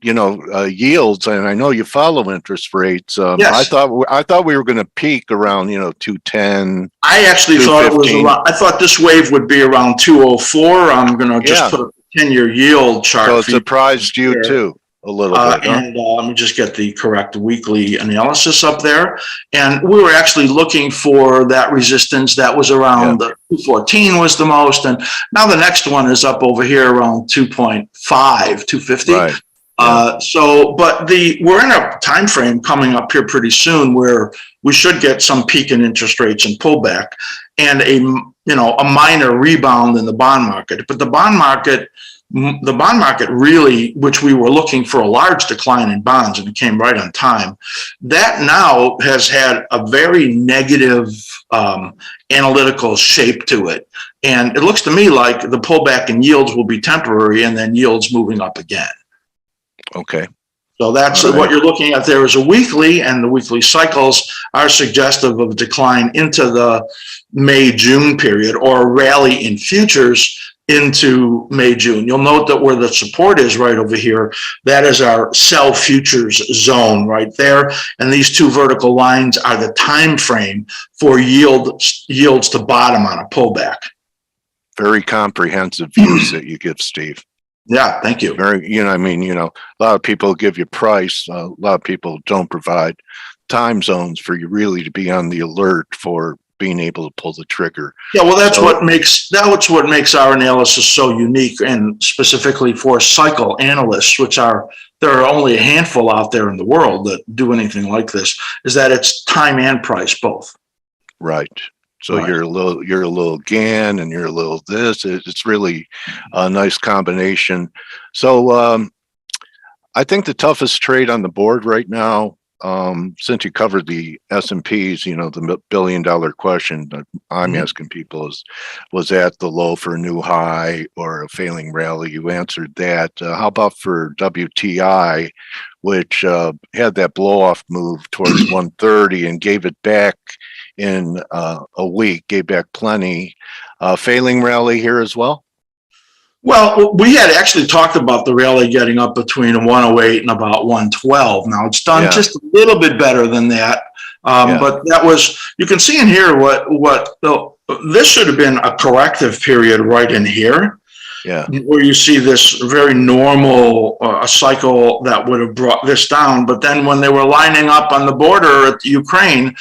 yields, and I know you follow interest rates. Yes. I thought we were going to peak around, 210. I actually thought it was I thought this wave would be around 204. I'm going to just put a 10-year yield chart. So it surprised you too. A little bit. And let me just get the correct weekly analysis up there. And we were actually looking for that resistance that was around 214 was the most. And now the next one is up over here around 2.5, 250. Right. But we're in a time frame coming up here pretty soon where we should get some peak in interest rates and pullback, and a minor rebound in the bond market. But the bond market really, which we were looking for a large decline in bonds, and it came right on time, that now has had a very negative analytical shape to it. And it looks to me like the pullback in yields will be temporary, and then yields moving up again. Okay. So that's what you're looking at there is a weekly, and the weekly cycles are suggestive of a decline into the May-June period, or a rally in futures into May-June. You'll note that where the support is right over here, that is our sell futures zone right there. And these two vertical lines are the time frame for yields to bottom on a pullback. Very comprehensive views that you give, Steve. Yeah, thank you. Very, a lot of people give you price. A lot of people don't provide time zones for you really to be on the alert for being able to pull the trigger. Yeah, well, that's what makes our analysis so unique, and specifically for cycle analysts, there are only a handful out there in the world that do anything like this, is that it's time and price both. Right. So you're a little GAN, and you're a little this. It's really a nice combination. So I think the toughest trade on the board right now, since you covered the S&Ps, the $1 billion question that I'm asking people was at the low for a new high or a failing rally? You answered that. How about for WTI, which had that blow-off move towards 130 and gave it back in a week, gave back plenty. Failing rally here as well? Well, we had actually talked about the rally getting up between 108 and about 112. Now it's done just a little bit better than that. But that was, you can see in here this should have been a corrective period right in here. Yeah. Where you see this very normal cycle that would have brought this down. But then when they were lining up on the border at Ukraine,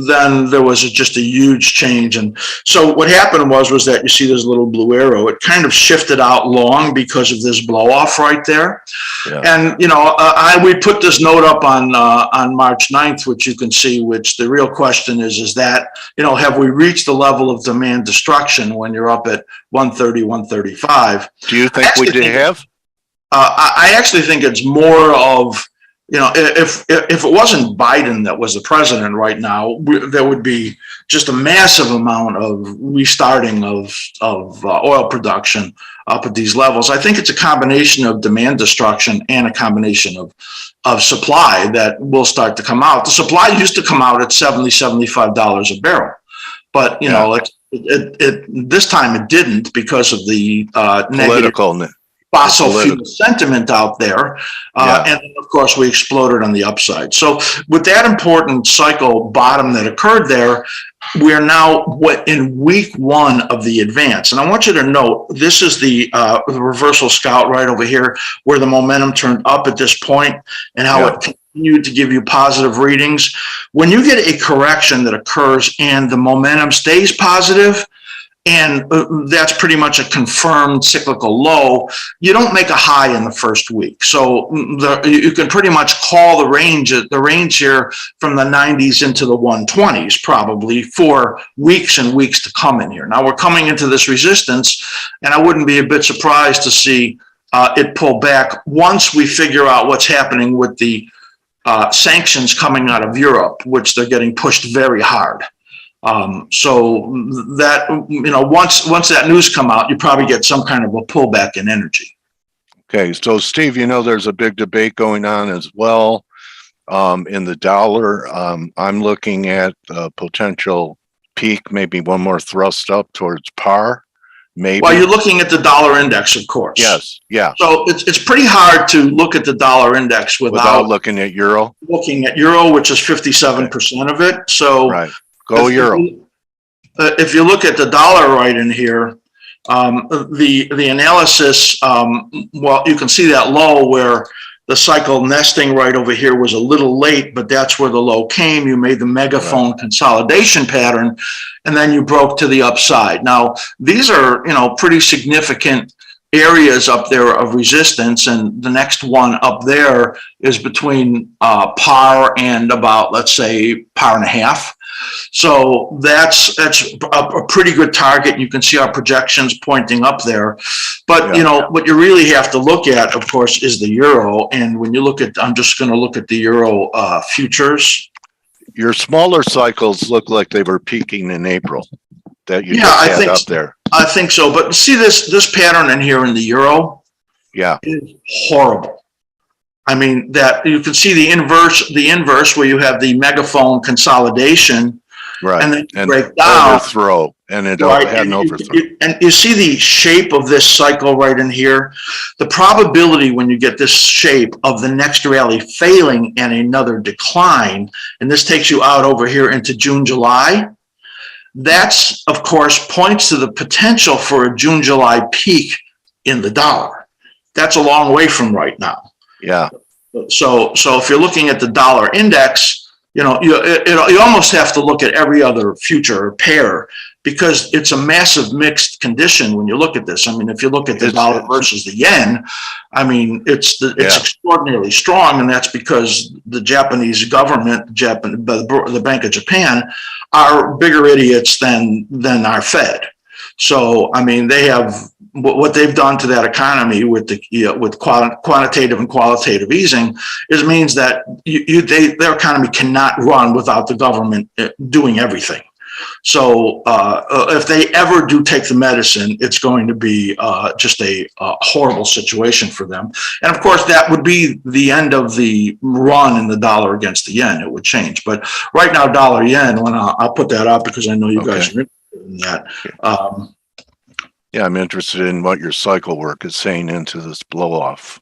then there was just a huge change. And so what happened was that you see this little blue arrow, it kind of shifted out long because of this blow off right there. Yeah. And, you know, we put this note up on March 9th, which you can see, which the real question is that, you know, have we reached the level of demand destruction when you're up at 130, 135? Do you think we did have? I actually think it's more of, you know, if it wasn't Biden that was the president right now, there would be just a massive amount of restarting of oil production up at these levels. I think it's a combination of demand destruction and a combination of supply that will start to come out. The supply used to come out at $70, $75 a barrel, but you know, this time it didn't because of the political fossil fuel sentiment out there. And of course we exploded on the upside. So with that important cycle bottom that occurred there, we are now in week one of the advance. And I want you to note, this is the reversal scout right over here where the momentum turned up at this point and how it continued to give you positive readings. When you get a correction that occurs and the momentum stays positive, and that's pretty much a confirmed cyclical low, you don't make a high in the first week. So you can pretty much call the range here from the 90s into the 120s probably for weeks and weeks to come in here. Now we're coming into this resistance, and I wouldn't be a bit surprised to see it pull back once we figure out what's happening with the sanctions coming out of Europe, which they're getting pushed very hard. So that, you know, once that news come out, you probably get some kind of a pullback in energy. Okay. So Steve, you know, there's a big debate going on as well, in the dollar. I'm looking at a potential peak, maybe one more thrust up towards par. Maybe. Well, you're looking at the dollar index, of course. Yes. Yeah. So it's pretty hard to look at the dollar index without looking at euro. Looking at euro, which is 57% of it. So right. Go euro. If you look at the dollar right in here, the analysis, well, you can see that low where the cycle nesting right over here was a little late, but that's where the low came. You made the megaphone consolidation pattern, and then you broke to the upside. Now, these are, you know, pretty significant areas up there of resistance, and the next one up there is between par and about, let's say, par and a half. So that's a pretty good target. You can see our projections pointing up there. But, you know, what you really have to look at, of course, is the euro. And when you look at, I'm just going to look at the euro futures. Your smaller cycles look like they were peaking in April. That you just had up there. I think so. But see this pattern in here in the euro? Yeah. It's horrible. I mean, that you can see the inverse where you have the megaphone consolidation, right? And then you break down, overthrow, and it had an overthrow. And you see the shape of this cycle right in here. The probability when you get this shape of the next rally failing and another decline, and this takes you out over here into June, July. That's, of course, points to the potential for a June, July peak in the dollar. That's a long way from right now. Yeah. So if you're looking at the dollar index, you know, you almost have to look at every other future pair because it's a massive mixed condition when you look at this. I mean, if you look at the dollar versus the yen, I mean, it's extraordinarily strong, and that's because the Japanese government, the Bank of Japan, are bigger idiots than our Fed. So, I mean, they have what they've done to that economy with with quantitative and qualitative easing means that their economy cannot run without the government doing everything. So if they ever do take the medicine, it's going to be just a horrible situation for them. And of course, that would be the end of the run in the dollar against the yen. It would change. But right now, dollar yen, when I'll put that up because I know you guys are interested in that. Yeah, I'm interested in what your cycle work is saying into this blow off.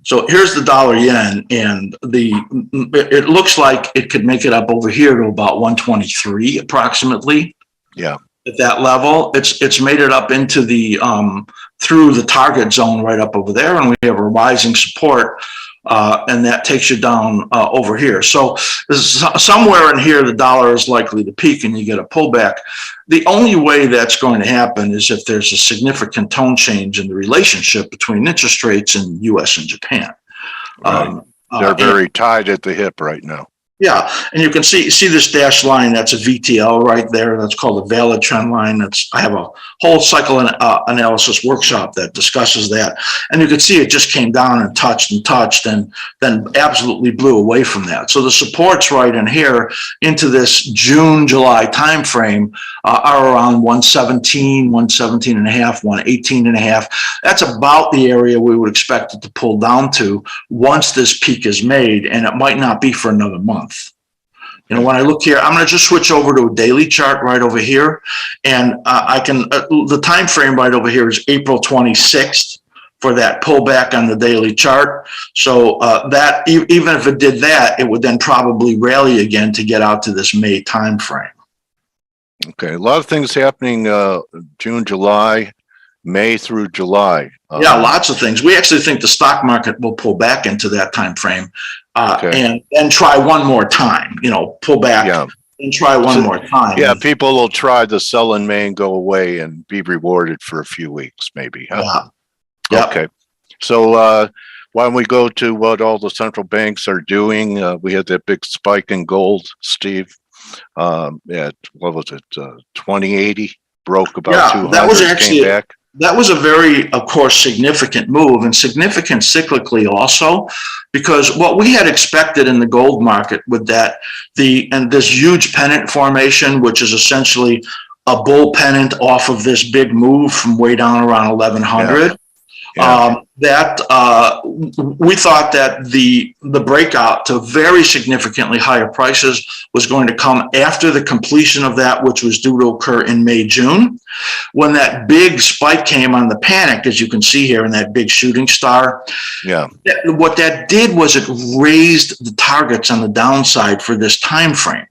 So here's the dollar yen, and it looks like it could make it up over here to about 123 approximately. Yeah. At that level, it's made it up into the through the target zone right up over there, and we have a rising support, and that takes you down over here. So somewhere in here, the dollar is likely to peak, and you get a pullback. The only way that's going to happen is if there's a significant tone change in the relationship between interest rates in U.S. and Japan. Right. They're very tied at the hip right now. Yeah, and you can see this dashed line. That's a VTL right there. That's called a valid trend line. I have a whole cycle analysis workshop that discusses that, and you can see it just came down and touched, and then absolutely blew away from that. So the supports right in here into this June-July time frame are around 117, 117 and a half, 118 and a half. That's about the area we would expect it to pull down to once this peak is made, and it might not be for another month. You know, when I look here, I'm going to just switch over to a daily chart right over here, and I can the time frame right over here is April 26th for that pullback on the daily chart. So that even if it did that, it would then probably rally again to get out to this May time frame. Okay, a lot of things happening June, July, May through July. Yeah, lots of things. We actually think the stock market will pull back into that time frame. And then try one more time, you know, pull back and try one more time. Yeah, people will try the sell in May and go away and be rewarded for a few weeks, maybe. Huh? Yeah. Okay. So why don't we go to what all the central banks are doing? We had that big spike in gold, Steve. At what was it? 2080 broke about 200. That was actually came back. That was a very, of course, significant move, and significant cyclically also, because what we had expected in the gold market with that, this huge pennant formation, which is essentially a bull pennant off of this big move from way down around 1100. We thought that the breakout to very significantly higher prices was going to come after the completion of that, which was due to occur in May, June. When that big spike came on the panic, as you can see here in that big shooting star, what that did was it raised the targets on the downside for this time frame.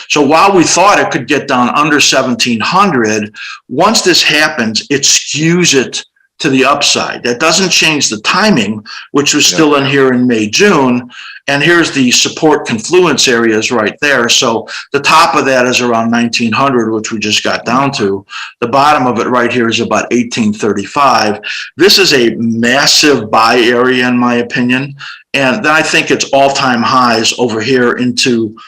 So while we thought it could get down under 1700, once this happens, it skews it to the upside. That doesn't change the timing, which was still in here in May, June. And here's the support confluence areas right there. So the top of that is around 1900, which we just got down to. The bottom of it right here is about 1835. This is a massive buy area, in my opinion. And then I think it's all-time highs over here into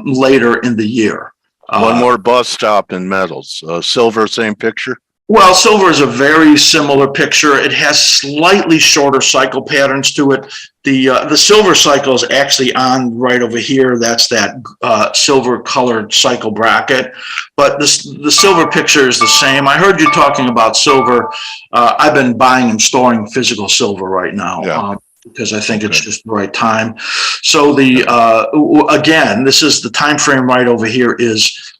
later in the year. One more bus stop in metals. Silver, same picture? Well, silver is a very similar picture. It has slightly shorter cycle patterns to it. The silver cycle is actually on right over here. That's that silver colored cycle bracket. But the silver picture is the same. I heard you talking about silver. I've been buying and storing physical silver right now. Because I think it's just the right time. So again, this is the time frame right over here is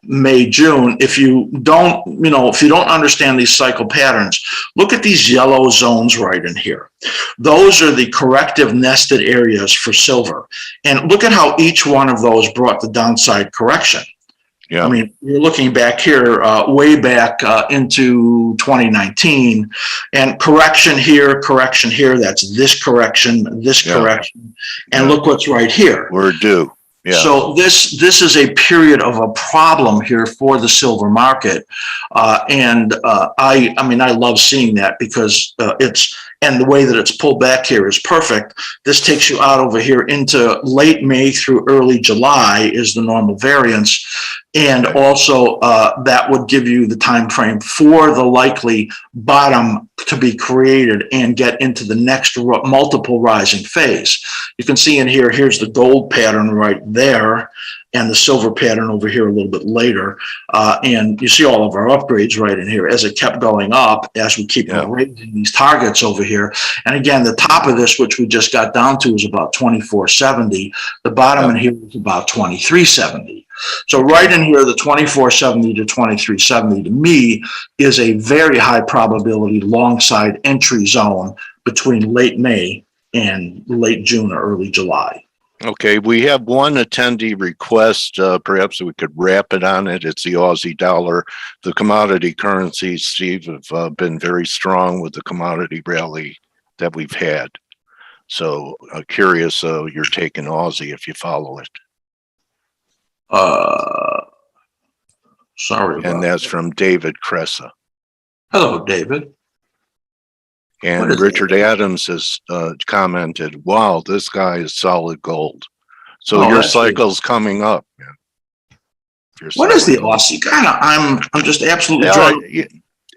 May, June. If you don't understand these cycle patterns, look at these yellow zones right in here. Those are the corrective nested areas for silver. And look at how each one of those brought the downside correction. I mean, you're looking back here, way back into 2019, and correction here, that's this correction, and look what's right here. We're due. So this is a period of a problem here for the silver market, and I love seeing that because and the way that it's pulled back here is perfect. This takes you out over here into late May through early July is the normal variance. And also that would give you the time frame for the likely bottom to be created and get into the next multiple rising phase. You can see in here, here's the gold pattern right there and the silver pattern over here a little bit later. And you see all of our upgrades right in here as it kept going up as we keep raising these targets over here. And again, the top of this, which we just got down to, is about 2470. The bottom in here is about 2370. So right in here, the 2470 to 2370 to me is a very high probability long side entry zone between late May and late June or early July. Okay, we have one attendee request. Perhaps we could wrap it on it. It's the Aussie dollar. The commodity currencies, Steve, have been very strong with the commodity rally that we've had. So curious, you're taking Aussie if you follow it. Sorry. And that's from David Cressa. Hello, David. And Richard Adams has commented, wow, this guy is solid gold. So your cycle's coming up. What is the Aussie? Kind of, I'm just absolutely drawing.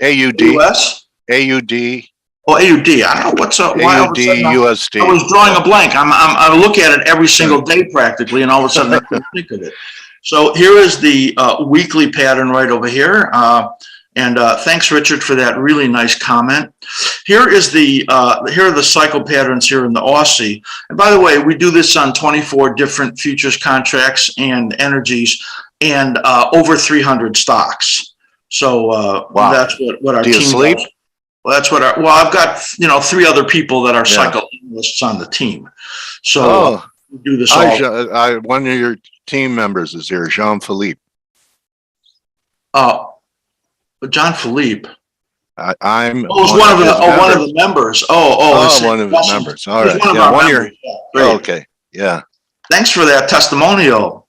AUD. US? AUD. Oh, AUD. I don't know what's up. AUD, USD. I was drawing a blank. I look at it every single day practically, and all of a sudden I couldn't think of it. So here is the weekly pattern right over here. And thanks, Richard, for that really nice comment. Here are the cycle patterns here in the Aussie. And by the way, we do this on 24 different futures contracts and energies and over 300 stocks. So wow. That's what our team does. Well, that's what I've got, 3 other people that are cycle analysts on the team. So we do this all. One of your team members is here, Jean-Philippe. John Philippe. I'm one of the members. One of his members. All right. Yeah, okay. Yeah. Thanks for that testimonial.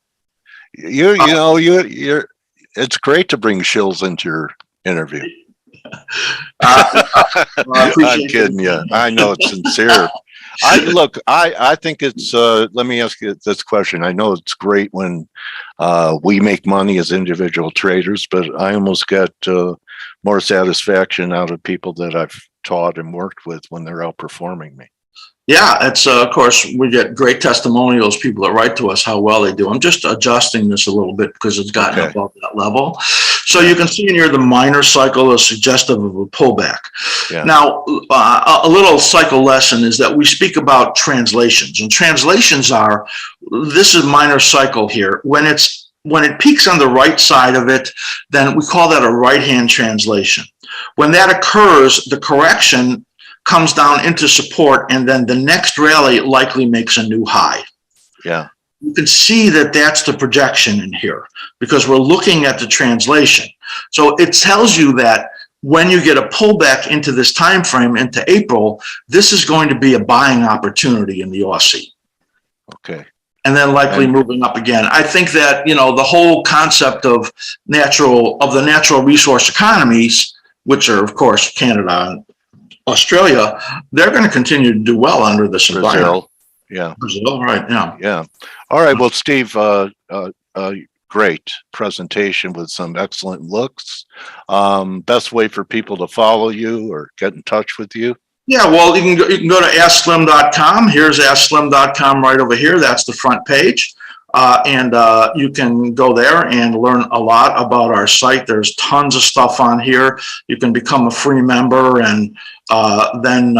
It's great to bring shills into your interview. I'm kidding you. I know it's sincere. I think it's, let me ask you this question. I know it's great when we make money as individual traders, but I almost get more satisfaction out of people that I've taught and worked with when they're outperforming me. Yeah, it's of course we get great testimonials, people that write to us how well they do. I'm just adjusting this a little bit because it's gotten above that level. So you can see in here the minor cycle is suggestive of a pullback. Yeah. Now, a little cycle lesson is that we speak about translations, and translations are, this is minor cycle here. When it peaks on the right side of it, then we call that a right-hand translation. When that occurs, the correction comes down into support, and then the next rally likely makes a new high. Yeah. You can see that that's the projection in here because we're looking at the translation. So it tells you that when you get a pullback into this time frame into April, this is going to be a buying opportunity in the Aussie. Okay. And then likely moving up again. I think that, the whole concept of the natural resource economies, which are of course Canada and Australia, they're going to continue to do well under this environment. Brazil, right? Yeah. All right. Well, Steve, great presentation with some excellent looks. Best way for people to follow you or get in touch with you? Yeah, well, you can go to AskSlim.com. Here's AskSlim.com right over here. That's the front page. And you can go there and learn a lot about our site. There's tons of stuff on here. You can become a free member and then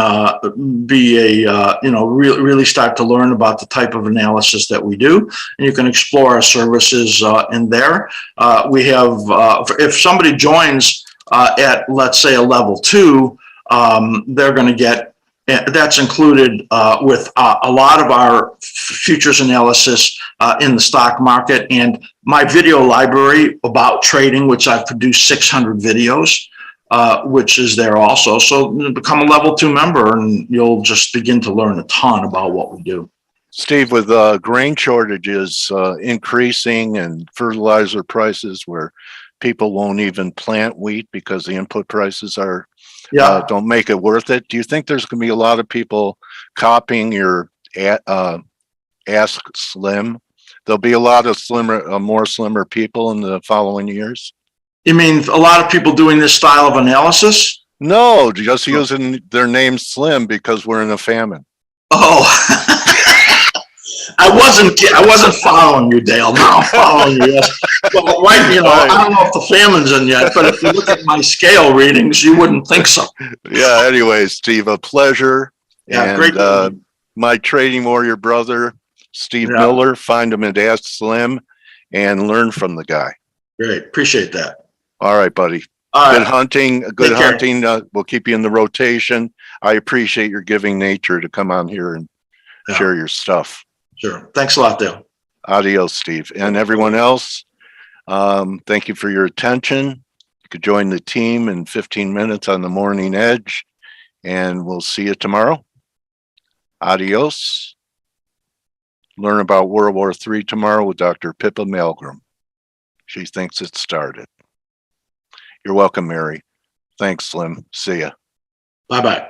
be really start to learn about the type of analysis that we do. And you can explore our services in there. We have, if somebody joins at, let's say, a level 2, they're going to get, that's included with a lot of our futures analysis in the stock market and my video library about trading, which I've produced 600 videos, which is there also. So become a level 2 member and you'll just begin to learn a ton about what we do. Steve, with grain shortages increasing and fertilizer prices where people won't even plant wheat because the input prices are don't make it worth it. Do you think there's going to be a lot of people copying your Ask Slim? There'll be a lot of more slimmer people in the following years. You mean a lot of people doing this style of analysis? No, just using their name Slim because we're in a famine. Oh, I wasn't following you, Dale. Now I'm following you. Yes. Well, right, I don't know if the famine's in yet, but if you look at my scale readings, you wouldn't think so. Yeah. Anyway, Steve, a pleasure. Yeah, and, great. My trading warrior brother, Steve Miller, find him at Ask Slim. and learn from the guy. Great. Appreciate that. All right, buddy. All Good right. hunting. Good Take care. hunting. We'll keep you in the rotation. I appreciate your giving nature to come on here and share your stuff. Sure. Thanks a lot, Dale. Adios, Steve. And everyone else, thank you for your attention. You could join the team in 15 minutes on the Morning Edge, and we'll see you tomorrow. Adios. Learn about World War III tomorrow with Dr. Pippa Malgrim. She thinks it started. You're welcome, Mary. Thanks, Slim. See ya. Bye-bye.